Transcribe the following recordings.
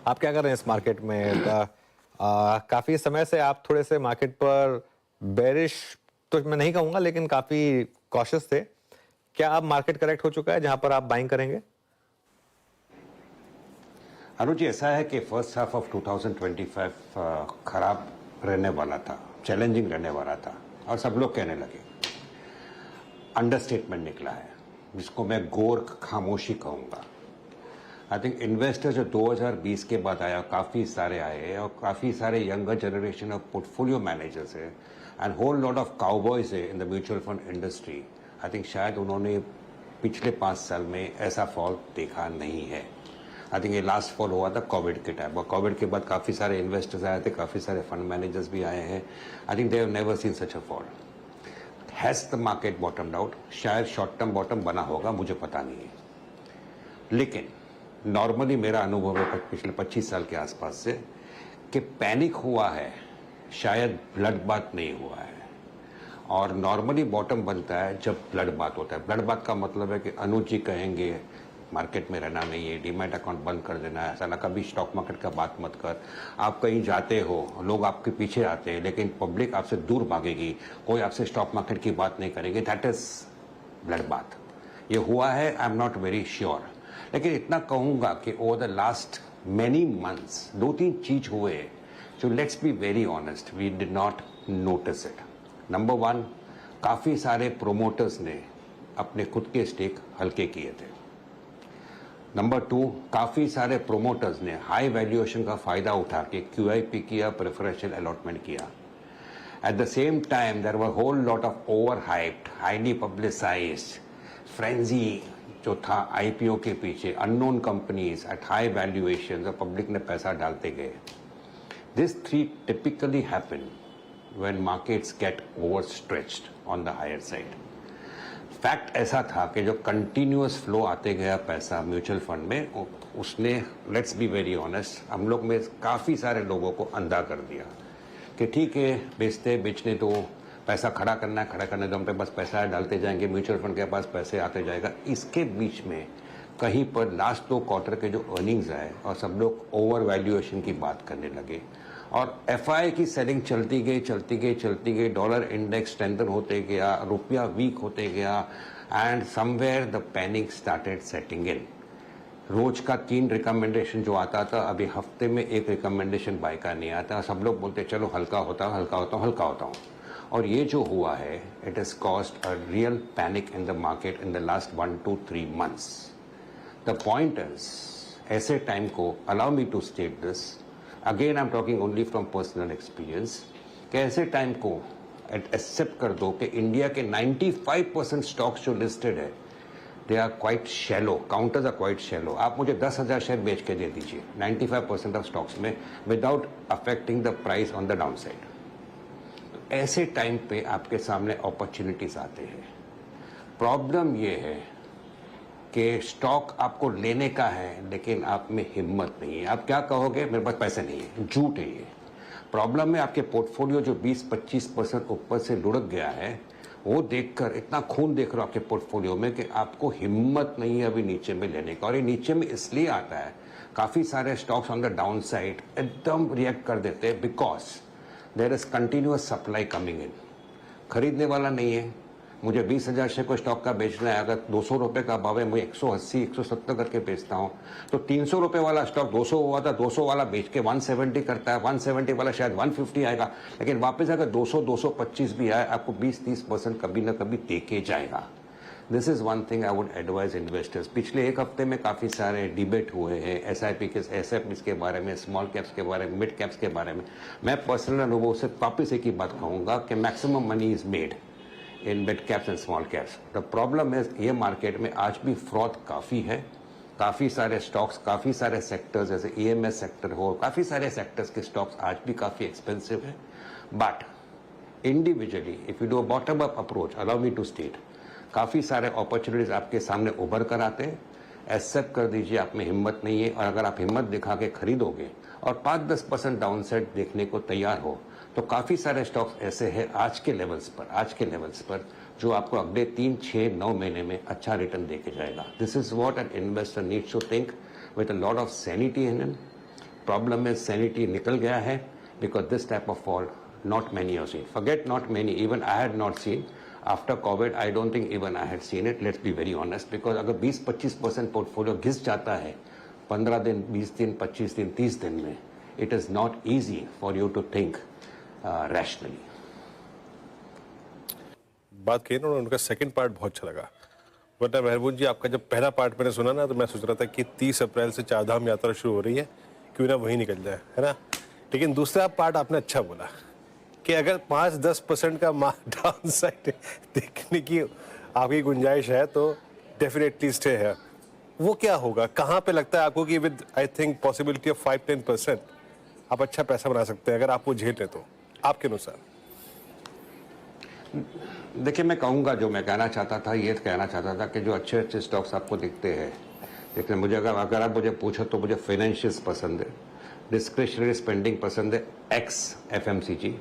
आप क्या कर रहे हैं इस मार्केट में? काफी समय से आप थोड़े से मार्केट पर बेरिश तो मैं नहीं कहूंगा, लेकिन काफी कॉशियस थे। क्या अब मार्केट करेक्ट हो चुका है जहां पर आप बाइंग करेंगे? अनुज जी, ऐसा है कि फर्स्ट हाफ ऑफ 2025 खराब रहने वाला था, चैलेंजिंग रहने वाला था और सब लोग कहने लगे। अंडरस्टेटमेंट निकला है जिसको मैं गोर्ख खामोशी कहूंगा। आई थिंक इन्वेस्टर जो 2020 के बाद आया, काफ़ी सारे आए और काफ़ी सारे younger generation of portfolio managers है and whole lot of cowboys है in the mutual fund industry. I think शायद उन्होंने पिछले 5 साल में ऐसा फॉल देखा नहीं है। आई थिंक ये लास्ट फॉल हुआ था कोविड के टाइम, और कोविड के बाद काफ़ी सारे इन्वेस्टर्स आए थे, काफ़ी सारे फंड मैनेजर्स भी आए हैं। I think they have never seen such a fall. Has the market बॉटम्ड out? शायद शॉर्ट टर्म बॉटम बना होगा, मुझे पता नहीं है, लेकिन नॉर्मली मेरा अनुभव है पिछले 25 साल के आसपास से कि पैनिक हुआ है, शायद ब्लड बाथ नहीं हुआ है। और नॉर्मली बॉटम बनता है जब ब्लड बाथ होता है। ब्लड बाथ का मतलब है कि अनुज जी कहेंगे मार्केट में रहना नहीं है, डीमैट अकाउंट बंद कर देना है, ऐसा ना, कभी स्टॉक मार्केट का बात मत कर। आप कहीं जाते हो, लोग आपके पीछे आते हैं, लेकिन पब्लिक आपसे दूर भागेगी, कोई आपसे स्टॉक मार्केट की बात नहीं करेगी। That is blood bath. ये हुआ है, I am not very sure, लेकिन इतना कहूंगा कि over the last many months 2-3 चीज हुए जो, let's be very honest, we did not notice it. Number 1, काफी सारे प्रोमोटर्स ने अपने खुद के स्टेक हल्के किए थे। नंबर 2, काफी सारे प्रोमोटर्स ने हाई वैल्यूएशन का फायदा उठा के QIP किया, प्रेफरेंशियल अलॉटमेंट किया। At the same time there were whole lot of over hyped, highly publicised frenzy जो था IPO के पीछे, unknown companies at high valuation, और पब्लिक ने पैसा डालते गए। This 3 typically happen when markets get overstretched on the higher side. Fact ऐसा था कि जो कंटिन्यूअस फ्लो आते गया पैसा म्यूचुअल फंड में, उसने, लेट्स बी वेरी ऑनेस्ट, हम लोग में काफ़ी सारे लोगों को अंधा कर दिया कि ठीक है, बेचने तो पैसा खड़ा करना है, खड़ा करने दम पे बस पैसा डालते जाएंगे, म्यूचुअल फंड के पास पैसे आते जाएगा। इसके बीच में कहीं पर लास्ट 2 क्वार्टर के जो अर्निंग्स आए और सब लोग ओवर वैल्यूएशन की बात करने लगे, और FI की सेलिंग चलती गई, डॉलर इंडेक्स स्ट्रेंथन होते गया, रुपया वीक होते गया, and somewhere the panic started setting in. रोज का 3 रिकमेंडेशन जो आता था, अभी हफ्ते में 1 रिकमेंडेशन बाय का नहीं आता। सब लोग बोलते चलो हल्का होता हूँ। और ये जो हुआ है, it has caused a real panic in the market in the last 1 to 3 months। The point is, ऐसे टाइम को, allow me to state this again, I am talking only from personal experience, कि ऐसे time को accept कर दो कि India के 95% stocks जो लिस्टेड है, they are quite shallow, counters are quite shallow. आप मुझे 10,000 शेयर बेच के दे दीजिए 95% ऑफ स्टॉक्स में, without affecting the price on the down side. ऐसे टाइम पे आपके सामने अपॉर्चुनिटीज आते हैं। प्रॉब्लम ये है कि स्टॉक आपको लेने का है, लेकिन आप में हिम्मत नहीं है। आप क्या कहोगे, मेरे पास पैसे नहीं है, झूठ है ये। प्रॉब्लम है आपके पोर्टफोलियो जो 20-25% ऊपर से लुढ़क गया है, वो देखकर इतना खून देख रहे हो आपके पोर्टफोलियो में कि आपको हिम्मत नहीं है अभी नीचे में लेने का। और ये नीचे में इसलिए आता है, काफी सारे stocks on the down side एकदम रिएक्ट कर देते हैं, because there is continuous supply coming in. खरीदने वाला नहीं है। मुझे 20,000 शेयर को स्टॉक का बेचना है, अगर 200 रुपए का भाव है, मैं 180-170 करके बेचता हूं, तो 300 रुपए वाला स्टॉक 200 हुआ था, 200 वाला बेच के 170 करता है, 170 वाला शायद 150 आएगा, लेकिन वापस अगर 200-225 भी आए, आपको 20-30% कभी ना कभी देके जाएगा। This is one thing I would advise investors. पिछले 1 हफ्ते में काफी सारे डिबेट हुए हैं SIP के, SFPs के बारे में, स्मॉल कैप्स के बारे में, मिड कैप्स के बारे में। मैं पर्सनल अनुभव से वापिस एक ही बात कहूंगा कि maximum money is made in mid caps and small caps. The problem है, ये मार्केट में आज भी फ्रॉड काफी है। काफी सारे स्टॉक्स, काफी सारे सेक्टर्स, जैसे EMS सेक्टर हो, काफी सारे सेक्टर्स के स्टॉक्स आज भी काफी एक्सपेंसिव है। But individually if you do a bottom up approach, allow me to state, काफी सारे अपॉर्चुनिटीज आपके सामने उभर कर आते हैं। एक्सेप्ट कर दीजिए आप में हिम्मत नहीं है, और अगर आप हिम्मत दिखा के खरीदोगे और 5-10% डाउनसाइड देखने को तैयार हो, तो काफी सारे स्टॉक्स ऐसे हैं आज के लेवल्स पर जो आपको अगले 3-6-9 महीने में अच्छा रिटर्न देके जाएगा। This is what an investor needs to think with a lot of sanity in him. Problem में सैनिटी निकल गया है, because this type of fall not many have seen. Forget not many, even I had not seen. After COVID, I don't think even I had seen it. Let's be very honest, because अगर 20-25% portfolio घिस जाता है 15 दिन, 20 दिन, 25 दिन, 30 दिन में, it is not easy for you to think rationally. बात कही ना उनका सेकंड पार्ट बहुत अच्छा लगा, वरना महबूब जी आपका जब पहला पार्ट मैंने सुना ना तो मैं सोच रहा था कि 30 अप्रैल से चारधाम यात्रा शुरू हो रही है, क्यों ना वहीं निकल जाए, है ना। लेकिन दूसरा पार्ट आपने अच्छा बोला कि अगर 5-10% का डाउन साइड देखने की आपकी गुंजाइश है तो डेफिनेटली स्टे है। वो क्या होगा, कहाँ पे लगता है आपको कि with I think possibility of 5-10% आप अच्छा पैसा बना सकते हैं अगर आप वो झेल लें तो, आपके अनुसार? देखिए, मैं कहूँगा, जो मैं कहना चाहता था ये कहना चाहता था कि जो अच्छे अच्छे स्टॉक्स आपको दिखते हैं, देखिए मुझे अगर आप मुझे पूछो तो मुझे फाइनेंशियल्स पसंद है, डिस्क्रिशनरी स्पेंडिंग पसंद है, एक्स FMCG,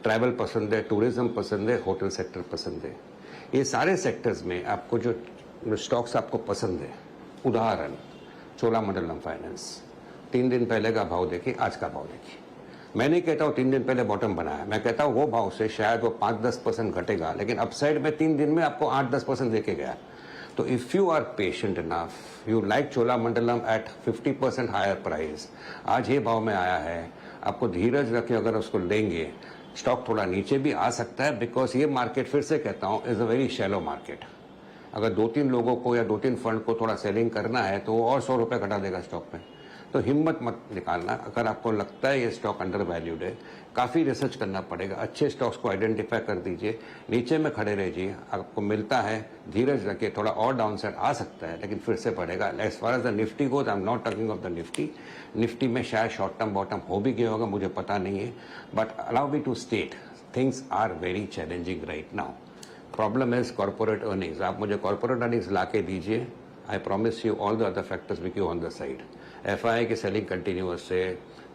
ट्रैवल पसंद है, टूरिज्म पसंद है, होटल सेक्टर पसंद है। ये सारे सेक्टर्स में आपको जो स्टॉक्स आपको पसंद है, उदाहरण चोलामंडलम फाइनेंस, 3 दिन पहले का भाव देखिए, आज का भाव देखिए। मैं नहीं कहता हूँ 3 दिन पहले बॉटम बनाया, मैं कहता हूँ वो भाव से शायद वो 5-10% घटेगा, लेकिन अपसाइड में 3 दिन में आपको 8-10% देके गया। तो if you are patient enough, you like Cholamandalam at 50% higher price, आज ये भाव में आया है, आपको धीरज रखे, अगर उसको लेंगे स्टॉक थोड़ा नीचे भी आ सकता है, बिकॉज ये मार्केट, फिर से कहता हूँ, is a very shallow market. अगर 2-3 लोगों को या 2-3 फंड को थोड़ा सेलिंग करना है तो वो और 100 रुपये घटा देगा स्टॉक में। तो हिम्मत मत निकालना, अगर आपको लगता है ये स्टॉक अंडर वैल्यूड है, काफ़ी रिसर्च करना पड़ेगा, अच्छे स्टॉक्स को आइडेंटिफाई कर दीजिए, नीचे में खड़े रहिए, आपको मिलता है, धीरज रखिए, थोड़ा और डाउन साइड आ सकता है लेकिन फिर से पड़ेगा। As far as the Nifty goes, I am not talking of the Nifty में शायद शॉर्ट टर्म बॉटम हो भी गया होगा, मुझे पता नहीं है, but allow me to state things are very challenging right now. Problem is corporate earnings, आप मुझे कॉर्पोरेट अर्निंग्स ला के दीजिए, I promise you all the other factors will give on the side. FII की सेलिंग कंटिन्यूअस है,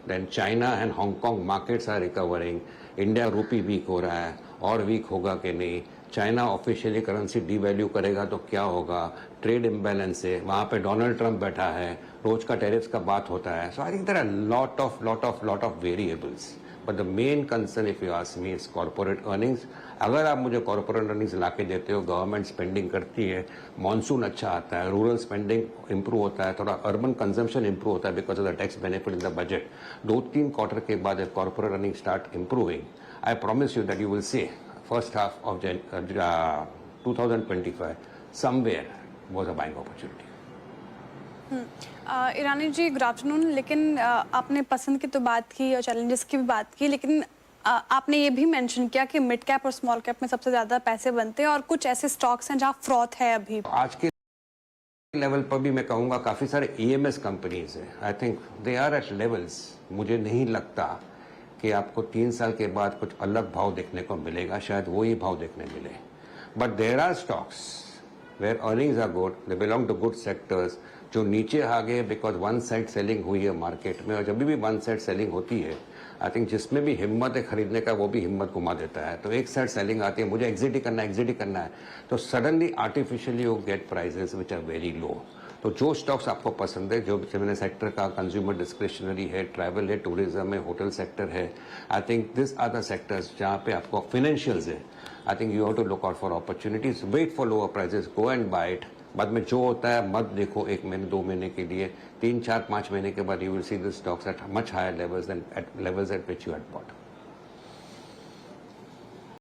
then China and Hong Kong markets are recovering, India rupee weak हो रहा है, और वीक होगा कि नहीं, चाइना ऑफिशियली करेंसी डीवैल्यू करेगा तो क्या होगा, ट्रेड इम्बैलेंस है, वहाँ पे डोनाल्ड ट्रंप बैठा है, रोज का टैरिफ्स का बात होता है। So I think there are lot of variables, but the main concern if you ask me is corporate earnings. अगर आप मुझे कॉर्पोरेट अर्निंग्स ला के देते हो, गवर्नमेंट स्पेंडिंग करती है, मॉनसून अच्छा आता है, रूरल स्पेंडिंग इंप्रूव होता है, थोड़ा अर्बन कंजम्पशन इंप्रूव होता है because of the tax benefit in the budget, 2-3 quarter के बाद जब corporate earning start improving, I promise you that you will see first half of 2025 somewhere was a buying opportunity. Irani ji, good afternoon. लेकिन आपने पसंद की तो बात की और चैलेंजेस की भी बात की, लेकिन आपने ये भी मेंशन किया कि मिड कैप और स्मॉल कैप में सबसे ज़्यादा पैसे बनते हैं और कुछ ऐसे स्टॉक्स हैं जहाँ फ्रॉथ है अभी। आज के लेवल पर भी मैं कहूँगा काफ़ी सारे EMS कंपनीज हैं, I think they are at levels, मुझे नहीं लगता कि आपको 3 साल के बाद कुछ अलग भाव देखने को मिलेगा, शायद वही भाव देखने मिले, but there are stocks where earnings are good, they belong to good sectors, जो नीचे आ गए बिकॉज वन साइड सेलिंग हुई है मार्केट में, और जब भी वन साइड सेलिंग होती है, आई थिंक जिसमें भी हिम्मत है खरीदने का वो भी हिम्मत घुमा देता है। तो एक साइड सेलिंग आती है, मुझे एग्जिट ही करना है, तो suddenly artificially you get prices which are very low. तो जो स्टॉक्स आपको पसंद है, जो मैंने सेक्टर का, कंज्यूमर डिस्क्रिशनरी है, ट्रैवल है, टूरिज्म है, होटल सेक्टर है, I think this are the sectors जहाँ पे आपको फाइनेंशियल्स है, I think you have to look out for opportunities, wait for lower prices, go and buy it. बाद में जो होता है मत देखो 1 महीने 2 महीने के लिए, 3, 4, 5 महीने के बाद you will see this stocks at much higher levels than at levels at which you had bot.